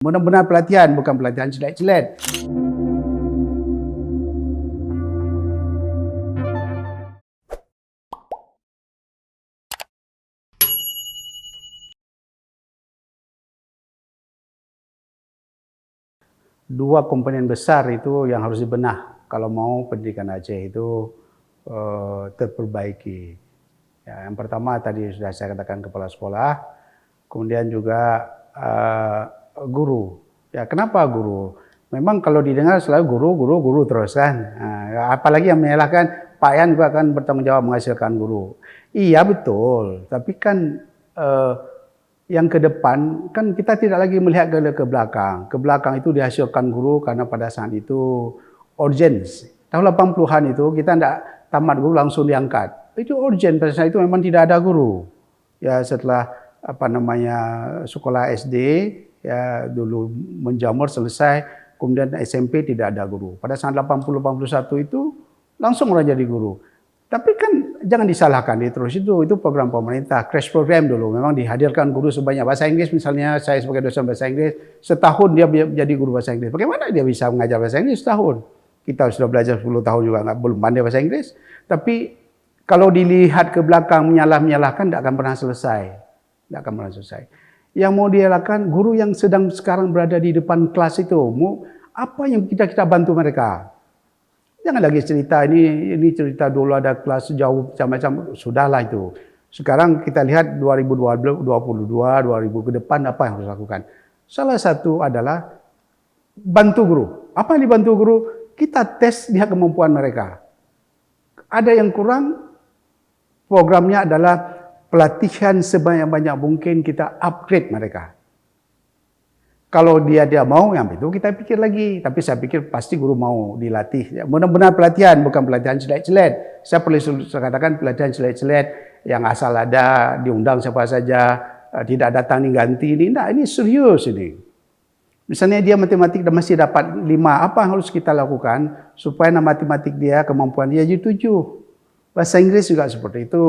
Benar-benar pelatihan, bukan pelatihan celat-celat. Dua komponen besar itu yang harus dibenah kalau mau pendidikan Aceh itu terperbaiki. Ya, yang pertama tadi sudah saya katakan kepala sekolah, kemudian juga guru. Ya, kenapa guru? Memang kalau didengar selalu guru terus kan. Nah, apalagi yang menyalahkan Pak Yan juga akan bertanggung jawab menghasilkan guru. Iya betul, tapi kan yang ke depan kan kita tidak lagi melihat ke belakang. Ke belakang itu dihasilkan guru karena pada saat itu urgent. Tahun 80-an itu kita tidak tamat guru langsung diangkat. Itu urgent, pada saat itu memang tidak ada guru. Ya setelah sekolah SD ya dulu menjamur selesai, kemudian SMP tidak ada guru. Pada saat 80-81 itu langsung orang jadi guru. Tapi kan jangan disalahkan terus itu program pemerintah, crash program dulu. Memang dihadirkan guru sebanyak bahasa Inggris, misalnya saya sebagai dosen bahasa Inggris, setahun dia jadi guru bahasa Inggris. Bagaimana dia bisa mengajar bahasa Inggris setahun? Kita sudah belajar 10 tahun juga belum pandai bahasa Inggris. Tapi kalau dilihat ke belakang menyalahkan tidak akan pernah selesai. Tidak akan pernah selesai. Yang mau dilakukan guru yang sedang sekarang berada di depan kelas itu, apa yang kita bantu mereka? Jangan lagi cerita ini cerita dulu ada kelas jauh macam-macam, sudahlah itu. Sekarang kita lihat 2022, 2000 ke depan apa yang harus dilakukan. Salah satu adalah bantu guru. Apa yang dibantu guru? Kita tes lihat kemampuan mereka. Ada yang kurang, programnya adalah pelatihan sebanyak-banyak mungkin kita upgrade mereka. Kalau dia mau, yang itu kita pikir lagi. Tapi saya pikir pasti guru mau dilatih. Benar-benar pelatihan, bukan pelatihan celat-celat. Saya perlu katakan pelatihan celat-celat yang asal ada, diundang siapa saja, tidak datang diganti. Ini serius ini. Misalnya dia matematik masih dapat 5, apa yang harus kita lakukan supaya matematik dia, kemampuan dia jadi 7. Bahasa Inggris juga seperti itu.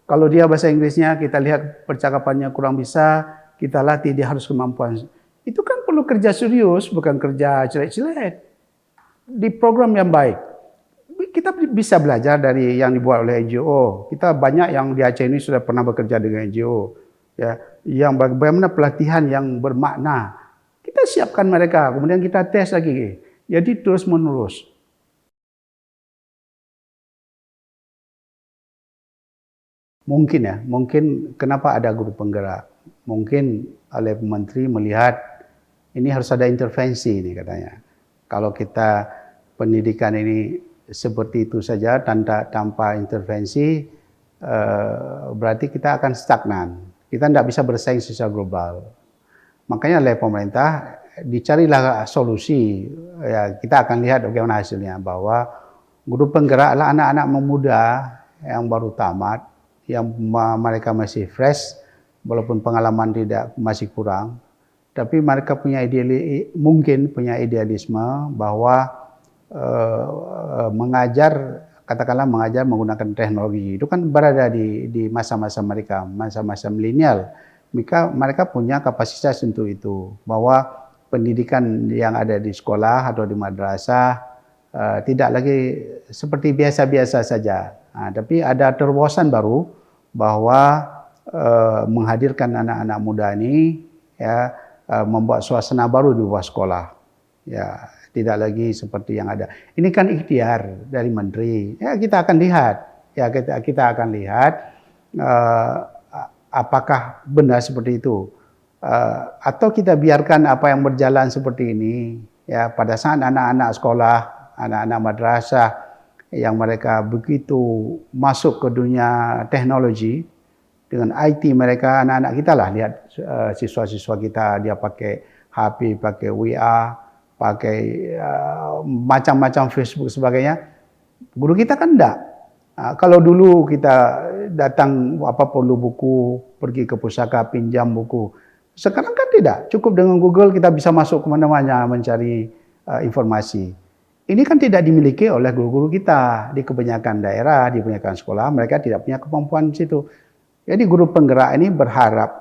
Kalau dia bahasa Inggrisnya kita lihat percakapannya kurang bisa, kita latih dia harus kemampuan. Itu kan perlu kerja serius, bukan kerja celat-celat. Di program yang baik. Kita bisa belajar dari yang dibuat oleh NGO. Kita banyak yang di Aceh ini sudah pernah bekerja dengan NGO. Ya, yang bagaimana pelatihan yang bermakna. Kita siapkan mereka, kemudian kita tes lagi. Jadi terus menerus. Mungkin kenapa ada guru penggerak. Mungkin oleh Menteri melihat ini harus ada intervensi ini katanya. Kalau kita pendidikan ini seperti itu saja tanpa intervensi, berarti kita akan stagnan. Kita tidak bisa bersaing secara global. Makanya oleh pemerintah dicarilah solusi. Ya, kita akan lihat bagaimana hasilnya, bahwa guru penggerak adalah anak-anak muda yang baru tamat, yang mereka masih fresh, walaupun pengalaman masih kurang. Tapi mereka mungkin punya idealisme bahwa mengajar menggunakan teknologi. Itu kan berada di masa-masa mereka, masa-masa milenial. Mereka punya kapasitas untuk itu. Bahwa pendidikan yang ada di sekolah atau di madrasah tidak lagi seperti biasa-biasa saja. Tapi ada terobosan baru bahwa menghadirkan anak-anak muda ini, ya, membuat suasana baru di bawah sekolah. Ya, tidak lagi seperti yang ada. Ini kan ikhtiar dari menteri. Ya, kita akan lihat. Ya, kita akan lihat apakah benar seperti itu. Atau kita biarkan apa yang berjalan seperti ini. Ya, pada saat anak-anak sekolah, anak-anak madrasah yang mereka begitu masuk ke dunia teknologi, dengan IT mereka, anak-anak kita lah, lihat siswa-siswa kita, dia pakai HP, pakai WA, pakai macam-macam Facebook sebagainya. Guru kita kan enggak. Kalau dulu kita datang perlu buku, pergi ke pusaka pinjam buku. Sekarang kan tidak, cukup dengan Google kita bisa masuk kemana-mana mencari informasi. Ini kan tidak dimiliki oleh guru-guru kita. Di kebanyakan daerah, di kebanyakan sekolah, mereka tidak punya kemampuan di situ. Jadi guru penggerak ini berharap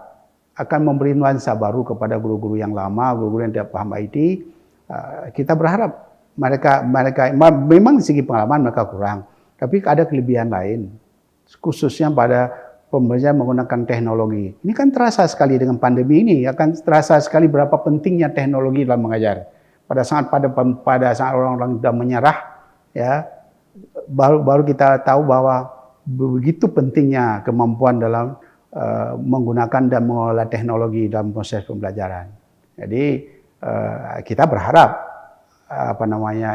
akan memberi nuansa baru kepada guru-guru yang lama, guru-guru yang tidak paham IT. Kita berharap mereka memang di segi pengalaman mereka kurang, tapi ada kelebihan lain, khususnya pada pembelajaran menggunakan teknologi. Ini kan terasa sekali dengan pandemi ini, akan terasa sekali berapa pentingnya teknologi dalam mengajar. Pada saat orang-orang sudah menyerah, ya, baru kita tahu bahwa begitu pentingnya kemampuan dalam menggunakan dan mengelola teknologi dalam proses pembelajaran. Jadi kita berharap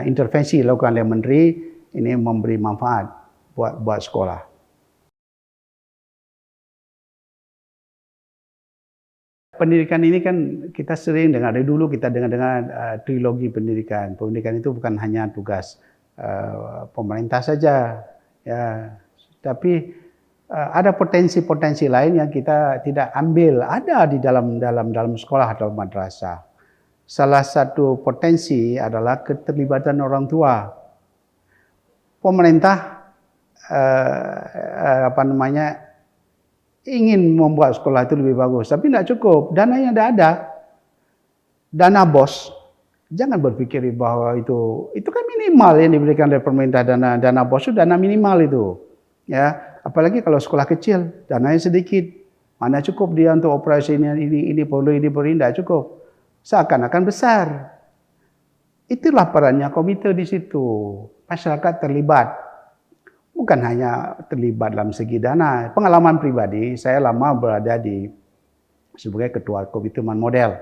intervensi dilakukan oleh Menteri ini memberi manfaat buat sekolah. Pendidikan ini kan kita sering dengar, dari dulu kita dengar trilogi pendidikan. Pendidikan itu bukan hanya tugas pemerintah saja, ya, tapi ada potensi-potensi lain yang kita tidak ambil, ada di dalam sekolah atau madrasah. Salah satu potensi adalah keterlibatan orang tua. Pemerintah ingin membuat sekolah itu lebih bagus, tapi tidak cukup, dananya tidak ada. Dana BOS, jangan berpikir bahwa itu kan minimal yang diberikan oleh pemerintah. Dana BOS itu dana minimal itu, ya. Apalagi kalau sekolah kecil, dananya sedikit, mana cukup dia untuk operasi ini perlu tidak cukup, seakan-akan besar. Itulah perannya komite di situ, masyarakat terlibat. Bukan hanya terlibat dalam segi dana. Pengalaman pribadi, saya lama berada sebagai ketua komite model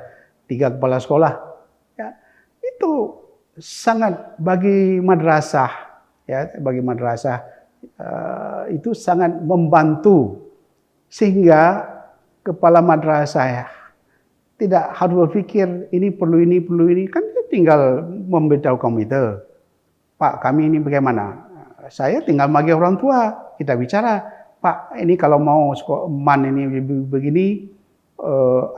3 kepala sekolah. Ya, itu sangat bagi madrasah, ya, itu sangat membantu sehingga kepala madrasah ya, tidak harus berpikir ini perlu ini kan tinggal memberitahu komite, Pak kami ini bagaimana. Saya tinggal manggil orang tua, kita bicara, Pak ini kalau mau man ini begini,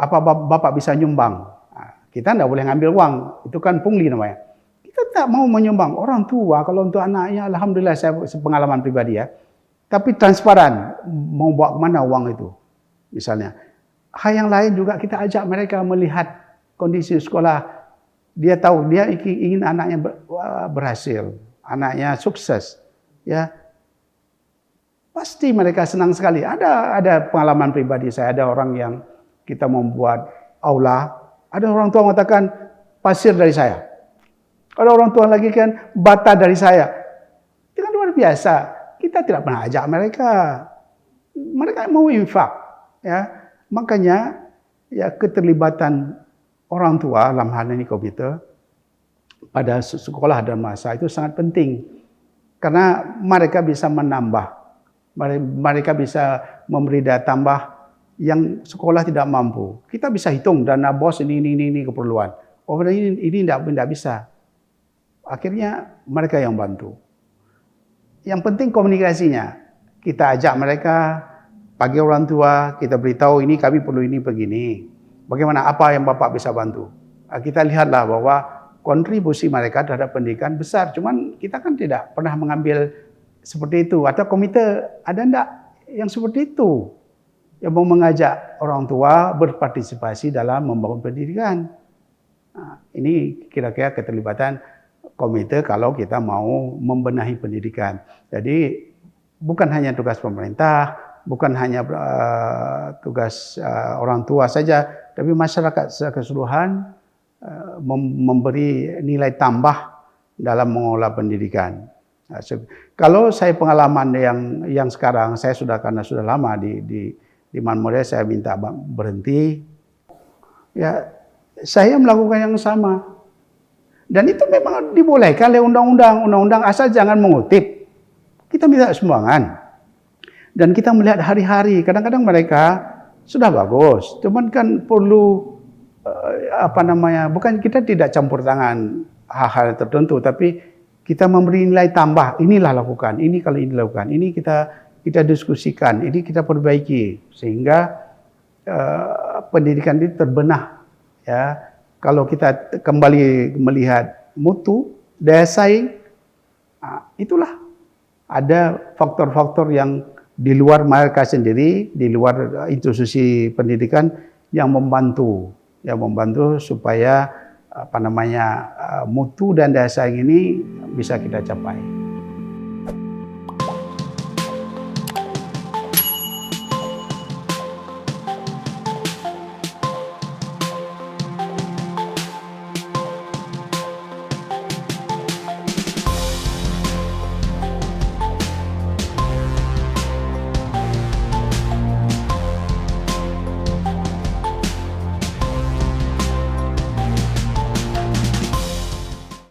apa Bapak bisa nyumbang? Nah, kita tidak boleh ngambil uang, itu kan pungli namanya. Kita tak mau menyumbang. Orang tua kalau untuk anaknya, alhamdulillah saya pengalaman pribadi ya, tapi transparan, mau bawa kemana uang itu, misalnya. Hal yang lain juga kita ajak mereka melihat kondisi sekolah. Dia tahu dia ingin anaknya berhasil, anaknya sukses. Ya, pasti mereka senang sekali. Ada pengalaman pribadi saya, ada orang yang kita membuat aula, ada orang tua mengatakan pasir dari saya, ada orang tua lagi kan bata dari saya. Itu kan luar biasa. Kita tidak pernah ajak mereka mau infak, ya. Makanya ya keterlibatan orang tua dalam hal ini komite pada sekolah dan masa itu sangat penting. Karena mereka bisa menambah, mereka bisa memberi daya tambah yang sekolah tidak mampu. Kita bisa hitung dana BOS ini keperluan. Oh ini tidak bisa. Akhirnya mereka yang bantu. Yang penting komunikasinya. Kita ajak mereka, bagi orang tua, kita beritahu ini kami perlu ini begini. Bagaimana, apa yang Bapak bisa bantu. Kita lihatlah bahwa kontribusi mereka terhadap pendidikan besar. Cuman kita kan tidak pernah mengambil seperti itu. Atau komite ada enggak yang seperti itu? Yang mau mengajak orang tua berpartisipasi dalam membangun pendidikan. Nah, ini kira-kira keterlibatan komite kalau kita mau membenahi pendidikan. Jadi bukan hanya tugas pemerintah, bukan hanya tugas orang tua saja, tapi masyarakat secara keseluruhan memberi nilai tambah dalam mengelola pendidikan. Kalau saya pengalaman yang sekarang, saya karena sudah lama di Man Model, saya minta berhenti. Ya, saya melakukan yang sama. Dan itu memang dibolehkan oleh undang-undang asal jangan mengutip. Kita minta sumbangan. Dan kita melihat hari-hari, kadang-kadang mereka sudah bagus, cuman kan perlu bukan kita tidak campur tangan hal-hal tertentu, tapi kita memberi nilai tambah. Inilah lakukan, ini kalau ini lakukan, ini kita diskusikan, ini kita perbaiki sehingga pendidikan ini terbenah. Ya, kalau kita kembali melihat mutu, daya saing, itulah ada faktor-faktor yang di luar mereka sendiri, di luar institusi pendidikan yang membantu supaya mutu dan daya saing ini bisa kita capai.